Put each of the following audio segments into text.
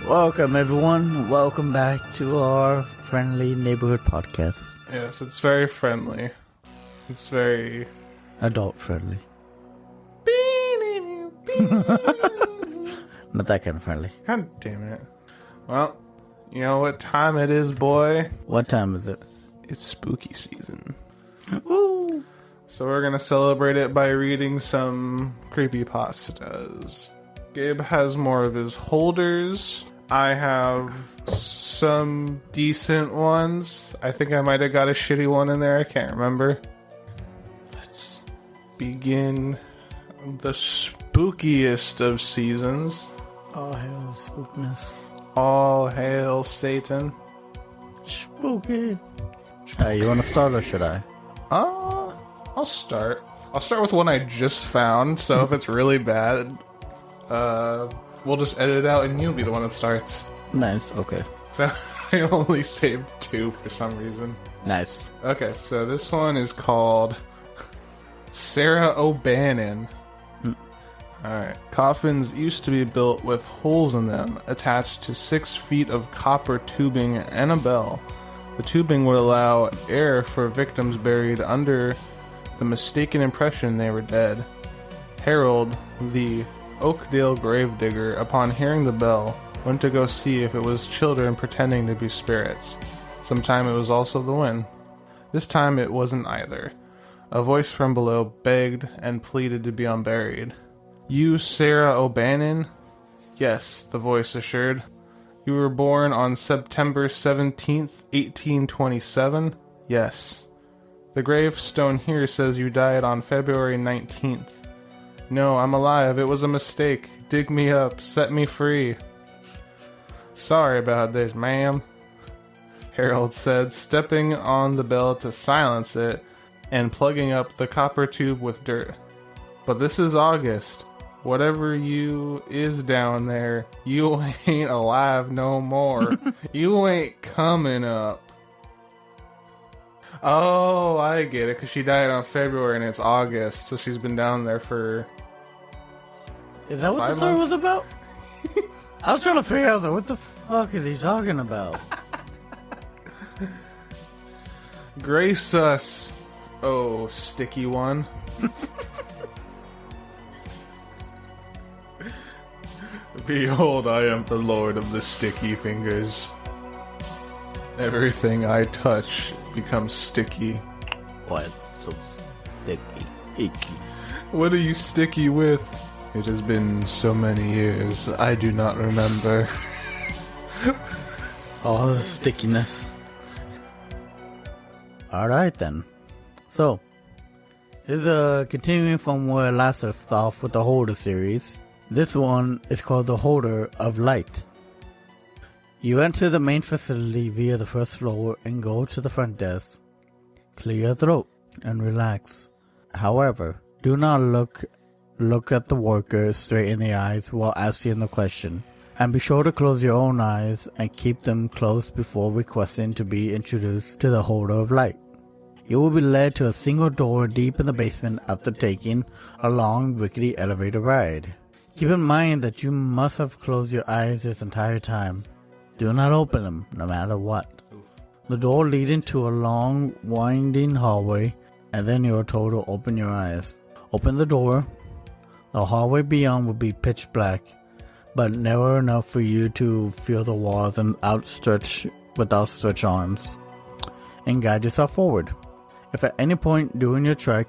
Welcome, everyone. Welcome back to our friendly neighborhood podcast. Yes, it's very friendly. It's very... adult friendly. Not that kind of friendly. God damn it. Well, you know what time it is, boy? What time is it? It's spooky season. Woo! So we're going to celebrate it by reading some creepypastas. Gabe has more of his holders. I have some decent ones. I think I might have got a shitty one in there. I can't remember. Let's begin the spookiest of seasons. All hail spookness. All hail Satan. Spooky. Hey, you want to start or should I? I'll start. I'll start with one I just found, so if it's really bad, we'll just edit it out and you'll be the one that starts. Nice, okay. So I only saved 2 for some reason. Nice. Okay, so this one is called Sarah O'Bannon. Alright. Coffins used to be built with holes in them, attached to 6 feet of copper tubing and a bell. The tubing would allow air for victims buried under the mistaken impression they were dead. Harold, the Oakdale gravedigger, upon hearing the bell, went to go see if it was children pretending to be spirits. Sometime it was also the wind. This time it wasn't either. A voice from below begged and pleaded to be unburied. You, Sarah O'Bannon? Yes, the voice assured. You were born on September 17th, 1827? Yes. The gravestone here says you died on February 19th. No, I'm alive. It was a mistake. Dig me up. Set me free. Sorry about this, ma'am, Harold said, stepping on the bell to silence it and plugging up the copper tube with dirt. But this is August. Whatever you is down there, you ain't alive no more. You ain't coming up. Oh, I get it, because she died on February and it's August, so she's been down there for... Is that what the story was about? I was trying to figure out, what the fuck is he talking about? Grace us, oh, sticky one. Behold, I am the Lord of the Sticky Fingers. Everything I touch becomes sticky. What? So sticky, icky. What are you sticky with? It has been so many years, I do not remember. All the stickiness. Alright then. So, this is continuing from where last left off with the Holder series. This one is called the Holder of Light. You enter the main facility via the first floor and go to the front desk. Clear your throat and relax. However, do not look at the worker straight in the eyes while asking the question. And be sure to close your own eyes and keep them closed before requesting to be introduced to the Holder of Light. You will be led to a single door deep in the basement after taking a long, rickety elevator ride. Keep in mind that you must have closed your eyes this entire time. Do not open them, no matter what. The door leading to a long, winding hallway, and then you are told to open your eyes. Open the door. The hallway beyond will be pitch black, but narrow enough for you to feel the walls and outstretched arms, and guide yourself forward. If at any point during your trek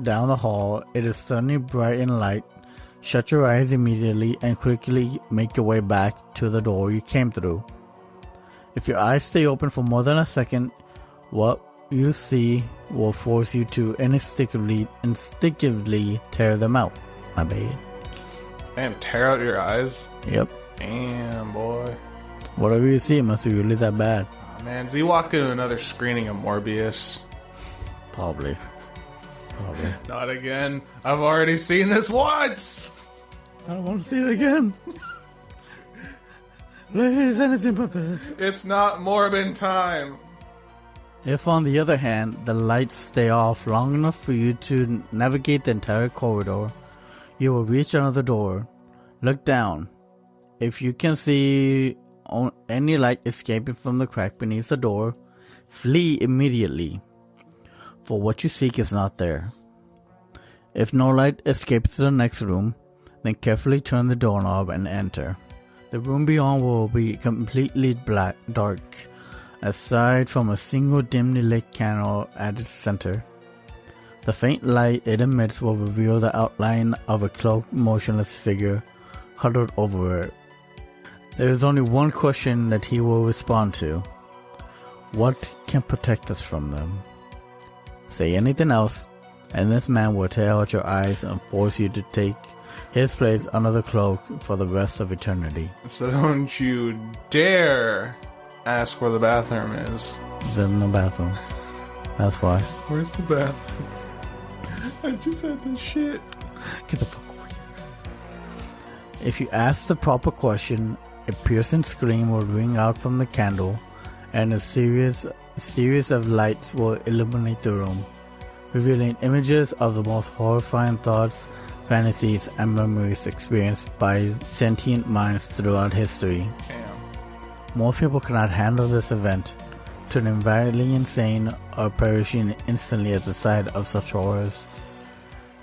down the hall it is suddenly bright and light, shut your eyes immediately and quickly make your way back to the door you came through. If your eyes stay open for more than a second, what you see will force you to instinctively tear them out. My bad. Damn, tear out your eyes? Yep. Damn, boy. Whatever you see, it must be really that bad. Oh, man, did we walk into another screening of Morbius? Probably. Not again. I've already seen this once! I don't want to see it again. Please, anything but this. It's not Morbin time. If, on the other hand, the lights stay off long enough for you to navigate the entire corridor, you will reach another door, look down, If you can see any light escaping from the crack beneath the door, flee immediately, for what you seek is not there. If no light escapes to the next room, then carefully turn the doorknob and enter. The room beyond will be completely dark, aside from a single dimly lit candle at its center. The faint light it emits will reveal the outline of a cloaked, motionless figure huddled over it. There is only one question that he will respond to. What can protect us from them? Say anything else, and this man will tear out your eyes and force you to take his place under the cloak for the rest of eternity. So don't you dare ask where the bathroom is. There's no bathroom. That's why. Where's the bathroom? I just had this shit. Get the fuck away. If you ask the proper question, a piercing scream will ring out from the candle, and a series of lights will illuminate the room, revealing images of the most horrifying thoughts, fantasies, and memories experienced by sentient minds throughout history. Damn. Most people cannot handle this event, turning violently insane or perishing instantly at the sight of such horrors.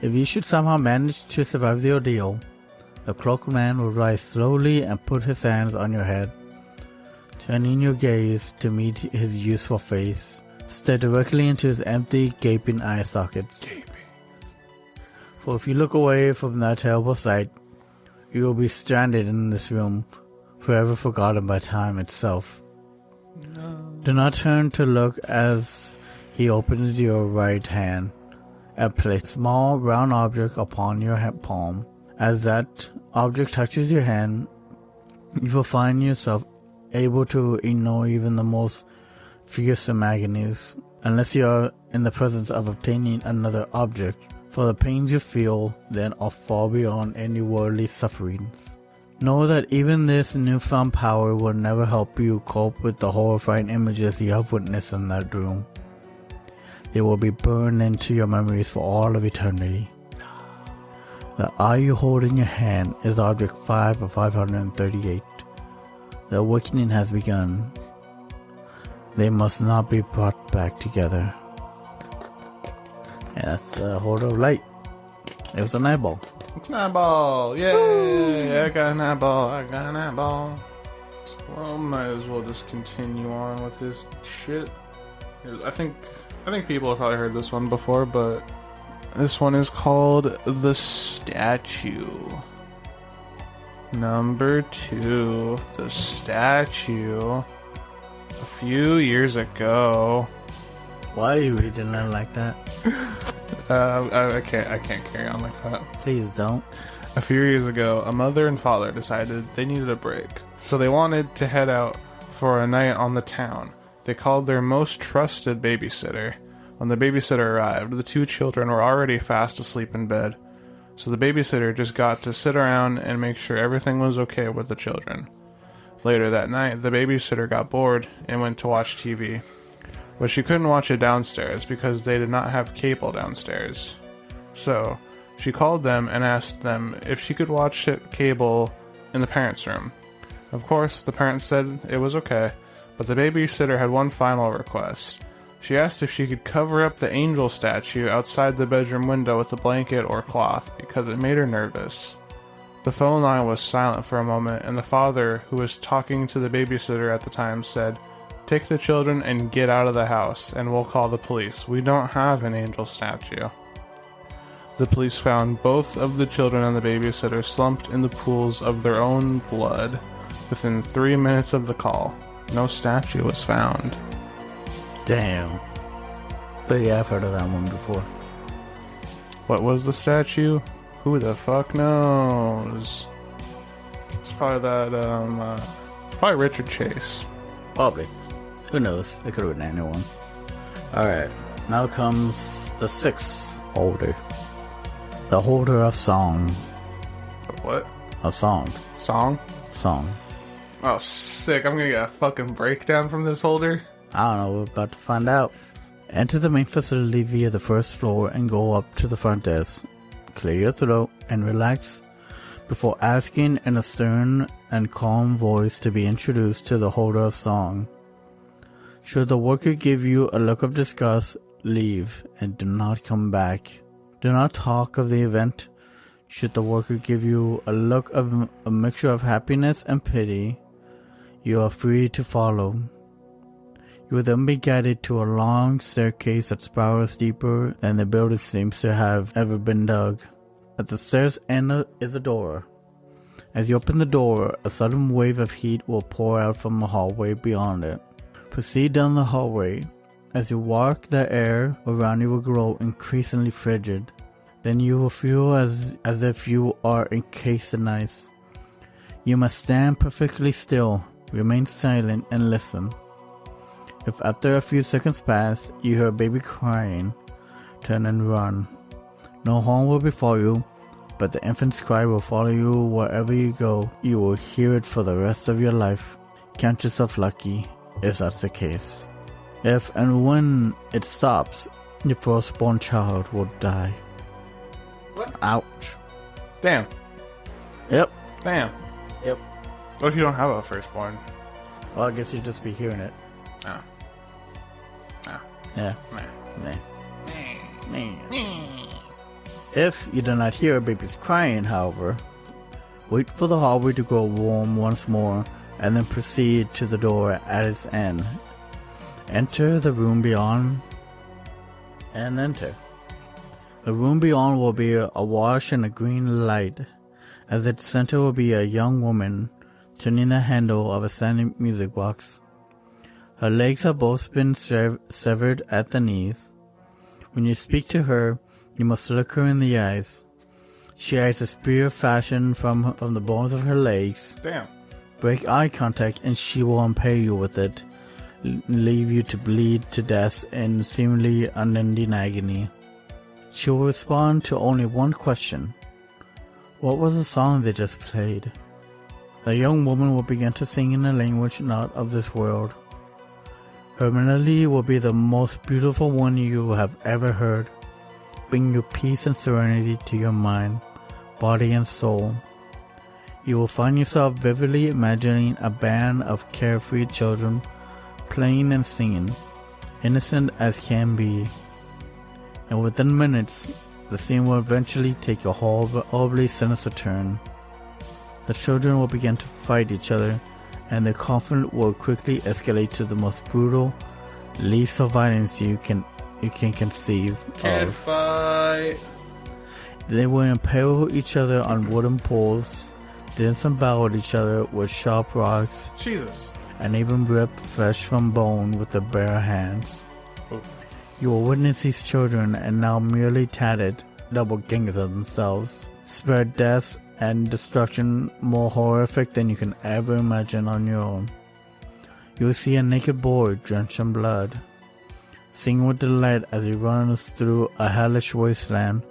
If you should somehow manage to survive the ordeal, the cloaked man will rise slowly and put his hands on your head. Turning your gaze to meet his youthful face, stare directly into his empty, gaping eye sockets. For if you look away from that terrible sight, you will be stranded in this room, forever forgotten by time itself. No. Do not turn to look as he opens your right hand and place a small round object upon your palm. As that object touches your hand, you will find yourself able to ignore even the most fearsome agonies, unless you are in the presence of obtaining another object, for the pains you feel then are far beyond any worldly sufferings. Know that even this newfound power will never help you cope with the horrifying images you have witnessed in that room. They will be burned into your memories for all of eternity. The eye you hold in your hand is object 5 of 538. The awakening has begun. They must not be brought back together. And that's the Holder of Light. It was an eyeball. It's an eyeball! Yay! Woo! I got an eyeball. I got an eyeball. Well, might as well just continue on with this shit. I think people have probably heard this one before, but this one is called The Statue. Number 2, The Statue. A few years ago. Why are you reading that like that? I can't carry on like that. Please don't. A few years ago, a mother and father decided they needed a break, so they wanted to head out for a night on the town. They called their most trusted babysitter. When the babysitter arrived, the 2 children were already fast asleep in bed, so the babysitter just got to sit around and make sure everything was okay with the children. Later that night, the babysitter got bored and went to watch TV. But she couldn't watch it downstairs because they did not have cable downstairs. So, she called them and asked them if she could watch cable in the parents' room. Of course, the parents said it was okay, but the babysitter had one final request. She asked if she could cover up the angel statue outside the bedroom window with a blanket or cloth because it made her nervous. The phone line was silent for a moment, and the father, who was talking to the babysitter at the time, said, "Take the children and get out of the house, and we'll call the police. We don't have an angel statue." The police found both of the children and the babysitter slumped in the pools of their own blood within 3 minutes of the call. No statue was found. Damn. But yeah, I've heard of that one before. What was the statue? Who the fuck knows? It's probably that, probably Richard Chase. Probably. Who knows? It could have been anyone. Alright, now comes the 6th holder. The holder of song. What? A song. Song? Song. Oh, sick. I'm gonna get a fucking breakdown from this holder. I don't know, we're about to find out. Enter the main facility via the first floor and go up to the front desk. Clear your throat and relax before asking in a stern and calm voice to be introduced to the holder of song. Should the worker give you a look of disgust, leave and do not come back. Do not talk of the event. Should the worker give you a look of a mixture of happiness and pity, you are free to follow. You will then be guided to a long staircase that spirals deeper than the building seems to have ever been dug. At the stairs end is a door. As you open the door, a sudden wave of heat will pour out from the hallway beyond it. Proceed down the hallway. As you walk, the air around you will grow increasingly frigid. Then you will feel as if you are encased in ice. You must stand perfectly still, remain silent, and listen. If after a few seconds pass, you hear a baby crying, turn and run. No harm will befall you, but the infant's cry will follow you wherever you go. You will hear it for the rest of your life. Count yourself lucky if that's the case. If and when it stops, your firstborn child will die. What? Ouch. Damn. Yep. Damn. Yep. What if you don't have a firstborn? Well, I guess you'd just be hearing it. Oh. Oh. Yeah. Meh. Nah. If you do not hear a baby's crying, however, wait for the hallway to grow warm once more, and then proceed to the door at its end. Enter the room beyond, and enter. The room beyond will be awash in a green light. As its center will be a young woman turning the handle of a standing music box. Her legs have both been severed at the knees. When you speak to her, you must look her in the eyes. She has a spear fashioned from the bones of her legs. Damn. Break eye contact and she will impale you with it, leave you to bleed to death in seemingly unending agony. She will respond to only one question. What was the song they just played? The young woman will begin to sing in a language not of this world. Her melody will be the most beautiful one you have ever heard, bringing you peace and serenity to your mind, body and soul. You will find yourself vividly imagining a band of carefree children playing and singing, innocent as can be. And within minutes, the scene will eventually take a horribly sinister turn. The children will begin to fight each other, and the conflict will quickly escalate to the most brutal, lethal violence you can conceive Can't of. fight. They will impale each other on wooden poles, disembowel at each other with sharp rocks, Jesus. and even rip flesh from bone with their bare hands. Oof. You will witness these children, and now merely tattered, double gangs of themselves, spread death and destruction more horrific than you can ever imagine on your own. You will see a naked boy drenched in blood, singing with delight as he runs through a hellish wasteland,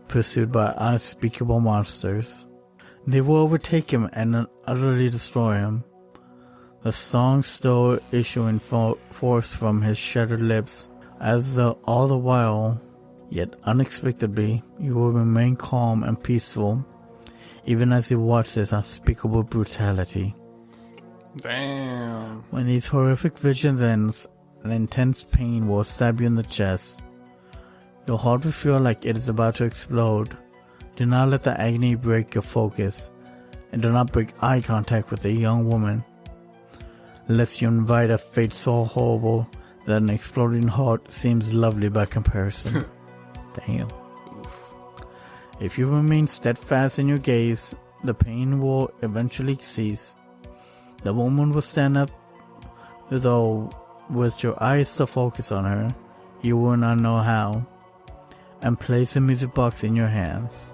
pursued by unspeakable monsters. They will overtake him and utterly destroy him. The song still issuing forth from his shattered lips, as all the while, yet unexpectedly, you will remain calm and peaceful, even as you watch this unspeakable brutality. Damn. When these horrific visions ends, an intense pain will stab you in the chest. Your heart will feel like it is about to explode. Do not let the agony break your focus, and do not break eye contact with a young woman, lest you invite a fate so horrible that an exploding heart seems lovely by comparison. Damn. Oof. If you remain steadfast in your gaze, the pain will eventually cease. The woman will stand up, though with your eyes still focused on her, you will not know how, and place the music box in your hands.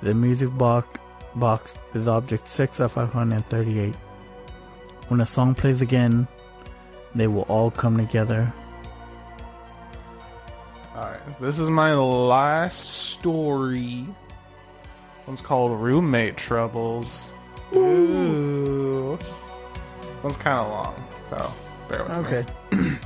The music box is object 6 of 538. When the song plays again, they will all come together. Alright, this is my last story. One's called Roommate Troubles. Ooh. One's kind of long, so bear with me.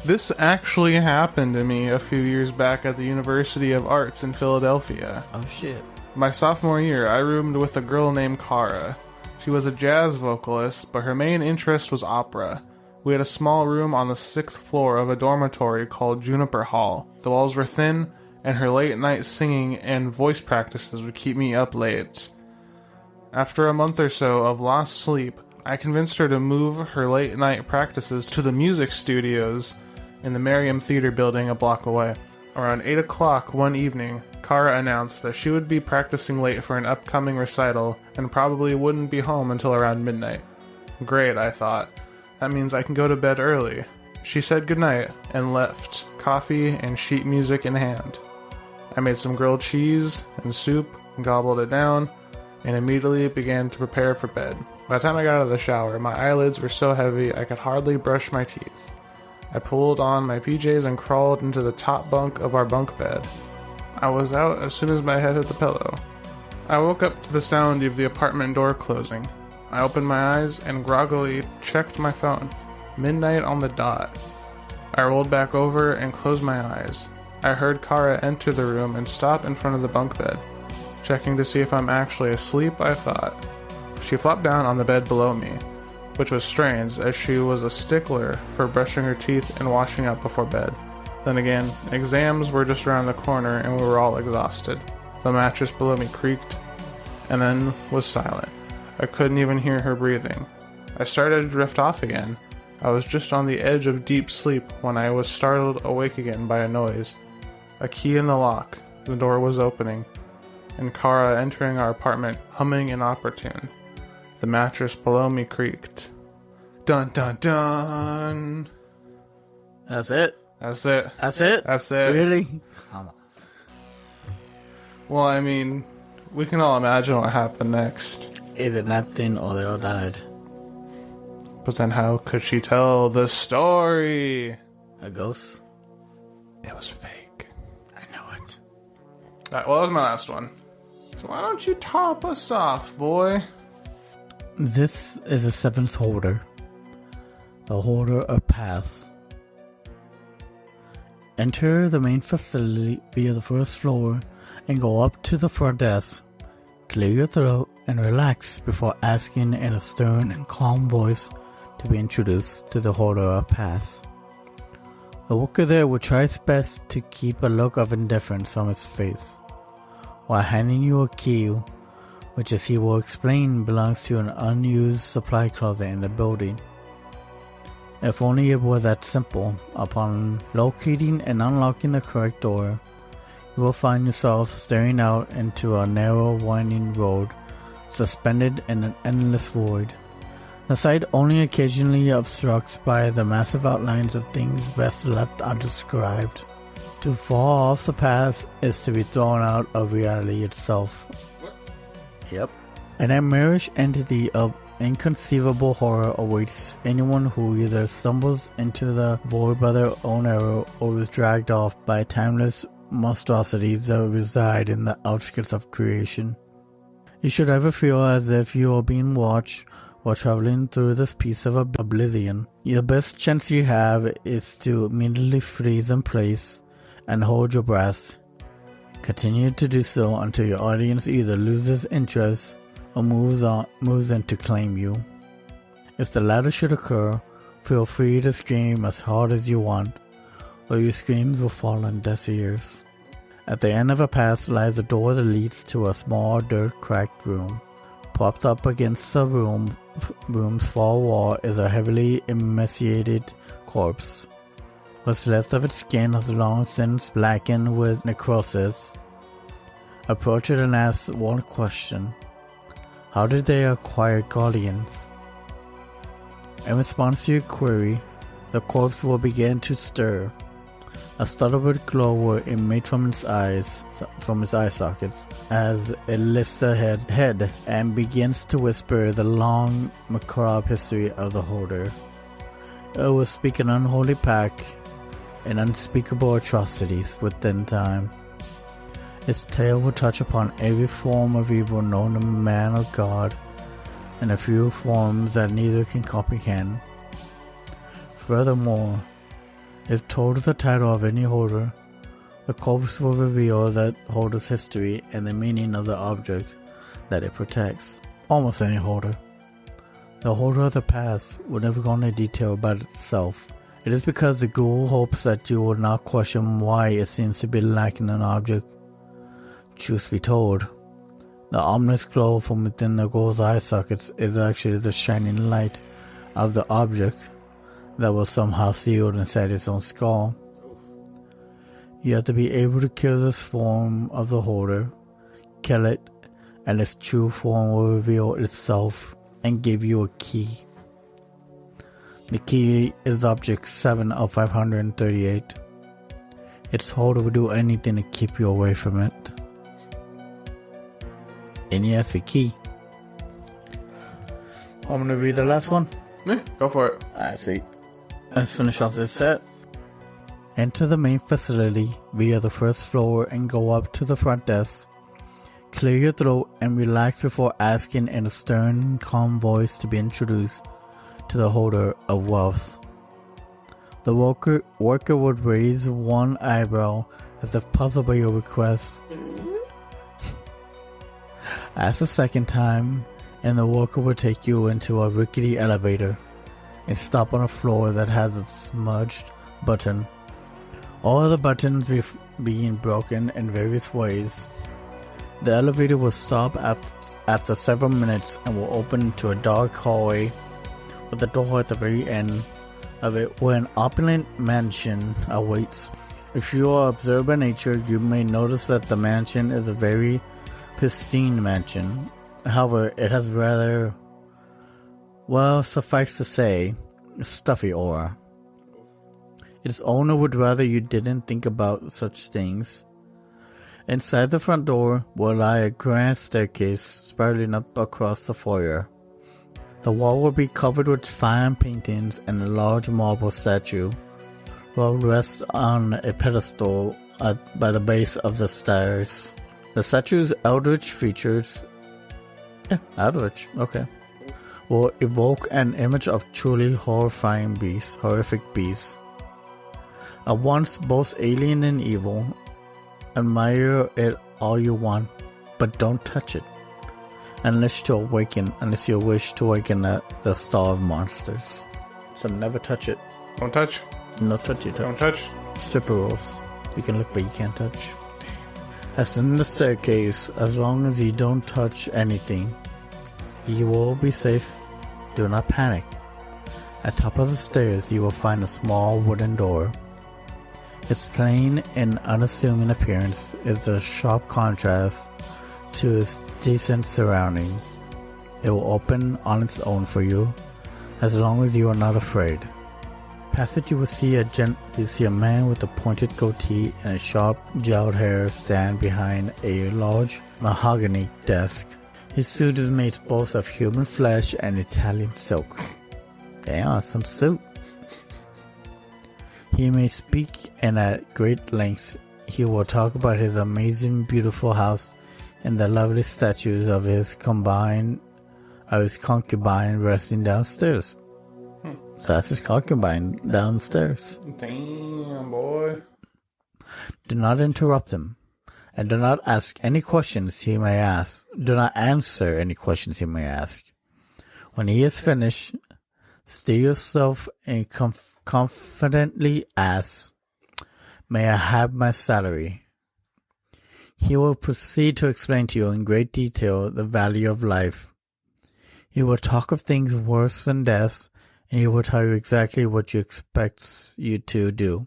This actually happened to me a few years back at the University of Arts in Philadelphia. Oh shit. My sophomore year, I roomed with a girl named Kara. She was a jazz vocalist, but her main interest was opera. We had a small room on the 6th floor of a dormitory called Juniper Hall. The walls were thin, and her late-night singing and voice practices would keep me up late. After a month or so of lost sleep, I convinced her to move her late-night practices to the music studios in the Merriam Theater building a block away. Around 8 o'clock one evening, Kara announced that she would be practicing late for an upcoming recital and probably wouldn't be home until around midnight. Great, I thought. That means I can go to bed early. She said goodnight and left, coffee and sheet music in hand. I made some grilled cheese and soup, gobbled it down, and immediately began to prepare for bed. By the time I got out of the shower, my eyelids were so heavy I could hardly brush my teeth. I pulled on my PJs and crawled into the top bunk of our bunk bed. I was out as soon as my head hit the pillow. I woke up to the sound of the apartment door closing. I opened my eyes and groggily checked my phone. Midnight on the dot. I rolled back over and closed my eyes. I heard Kara enter the room and stop in front of the bunk bed. Checking to see if I'm actually asleep, I thought. She flopped down on the bed below me, which was strange as she was a stickler for brushing her teeth and washing up before bed. Then again, exams were just around the corner and we were all exhausted. The mattress below me creaked and then was silent. I couldn't even hear her breathing. I started to drift off again. I was just on the edge of deep sleep when I was startled awake again by a noise. A key in the lock, the door was opening, and Kara entering our apartment humming an opera tune. The mattress below me creaked. Dun dun dun! That's it? That's it. That's it? That's it. Really? Come on. Well, I mean, we can all imagine what happened next. Either nothing or they all died. But then how could she tell the story? A ghost? It was fake. I know it. Alright, well, that was my last one. So why don't you top us off, boy? This is the 7th holder. The holder of paths. Enter the main facility via the first floor and go up to the front desk. Clear your throat and relax before asking in a stern and calm voice to be introduced to the holder of paths. The worker there will try his best to keep a look of indifference on his face, while handing you a key, which as he will explain belongs to an unused supply closet in the building. If only it were that simple. Upon locating and unlocking the correct door, you will find yourself staring out into a narrow winding road, suspended in an endless void. The sight only occasionally obstructed by the massive outlines of things best left undescribed. To fall off the path is to be thrown out of reality itself. Yep. An nightmarish entity of inconceivable horror awaits anyone who either stumbles into the void by their own error or is dragged off by timeless monstrosities that reside in the outskirts of creation. You should ever feel as if you are being watched while traveling through this piece of oblivion. The best chance you have is to immediately freeze in place and hold your breath. Continue to do so until your audience either loses interest or moves in to claim you. If the latter should occur, feel free to scream as hard as you want, or your screams will fall on deaf ears. At the end of a path lies a door that leads to a small dirt-cracked room. Propped up against the room's far wall is a heavily emaciated corpse. What's left of its skin has long since blackened with necrosis. Approach it and ask one question. How did they acquire guardians? In response to your query, the corpse will begin to stir. A startled glow will emit from its eye sockets as it lifts the head and begins to whisper the long, macabre history of the holder. It will speak an unholy pack and unspeakable atrocities within time. Its tale will touch upon every form of evil known to man or God, and a few forms that neither can comprehend. Furthermore, if told the title of any holder, The corpse will reveal the holder's history and the meaning of the object that it protects. Almost any holder. The holder of the past will never go into detail about itself. It is because the ghoul hopes that you will not question why it seems to be lacking an object. Truth be told, the ominous glow from within the ghoul's eye sockets is actually the shining light of the object that was somehow sealed inside its own skull. You have to be able to kill this form of the holder, kill it, and its true form will reveal itself and give you a key. The key is object 7 of 538. Its holder will do anything to keep you away from it. And yes, a key. I'm gonna read the last one. Yeah, go for it. Alright, sweet. Let's finish off this set. Enter the main facility via the first floor and go up to the front desk. Clear your throat and relax before asking in a stern and calm voice to be introduced to the holder of wealth. The worker would raise one eyebrow as if puzzled by your request. Ask a second time, and the worker will take you into a rickety elevator and stop on a floor that has a smudged button. All of the buttons being broken in various ways. The elevator will stop after several minutes and will open to a dark hallway with a door at the very end of it where an opulent mansion awaits. If you are observed by nature, you may notice that the mansion is a very pristine mansion. However, it has rather, well, suffice to say, a stuffy aura. Its owner would rather you didn't think about such things. Inside the front door will lie a grand staircase spiraling up across the foyer. The wall will be covered with fine paintings, and a large marble statue will rest on a pedestal by the base of the stairs. The statue's eldritch features, will evoke an image of truly horrific beasts. At once both alien and evil. Admire it all you want, but don't touch it. Unless you wish to awaken the star of monsters. So never touch it. Don't touch. No touchy touch. Don't touch. Stripper rules. You can look but you can't touch. As in the staircase, as long as you don't touch anything, you will be safe. Do not panic. At top of the stairs, you will find a small wooden door. Its plain and unassuming appearance is a sharp contrast to its decent surroundings. It will open on its own for you, as long as you are not afraid. Past it, you will see a man with a pointed goatee and a sharp gelled hair stand behind a large mahogany desk. His suit is made both of human flesh and Italian silk. Damn, that's some suit. He may speak, and at great length he will talk about his amazing, beautiful house and the lovely statues of his concubine resting downstairs. So that's his concubine downstairs. Damn, boy. Do not interrupt him, and do not ask any questions he may ask. Do not answer any questions he may ask. When he is finished, steer yourself and confidently ask, "May I have my salary?" He will proceed to explain to you in great detail the value of life. He will talk of things worse than death, and he will tell you exactly what he expects you to do.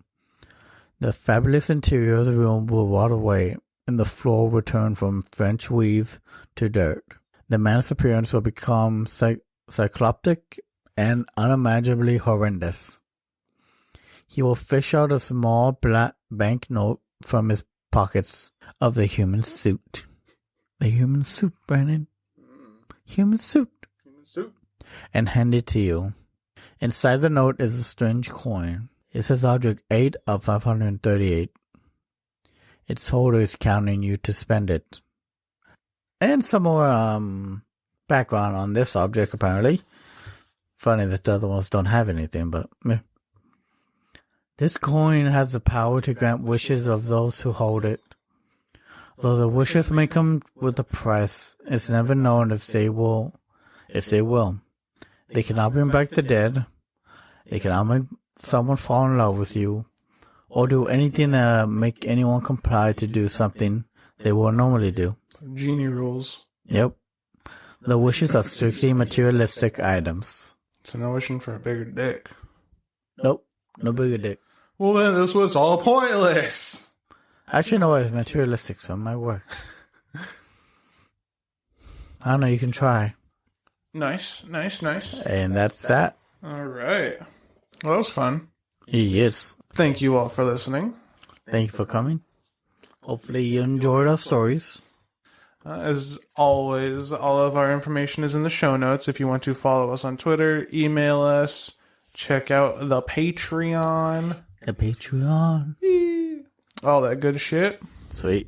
The fabulous interior of the room will rot away, and the floor will turn from French weave to dirt. The man's appearance will become cyclopic and unimaginably horrendous. He will fish out a small black banknote from his pockets of the human suit. The human suit, Brandon. Human suit. Human suit. And hand it to you. Inside the note is a strange coin. It says object 8 of 538. Its holder is counting you to spend it. And some more background on this object, apparently. Funny that the other ones don't have anything, but meh. This coin has the power to grant wishes of those who hold it. Though the wishes may come with a price, it's never known if they will. They cannot bring back the dead. They cannot make someone fall in love with you, or do anything to make anyone comply to do something they will normally do. Genie rules. Yep. The wishes are strictly materialistic items. So no wishing for a bigger dick. Nope. No bigger dick. Well, then this was all pointless. Actually, no, it's materialistic, so it might work. I don't know, you can try. Nice. And that's that. All right. Well, that was fun. Yes. Thank you all for listening. Thank you for coming. Hopefully you enjoyed our stories. As always, all of our information is in the show notes. If you want to follow us on Twitter, email us, check out the Patreon. The Patreon. All that good shit. Sweet.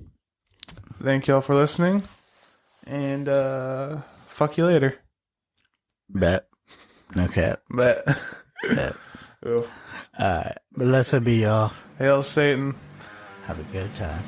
Thank y'all for listening. And fuck you later. Bet. Okay. Bet. Bet. Oof. Alright. Blessed be y'all. Hail Satan. Have a good time.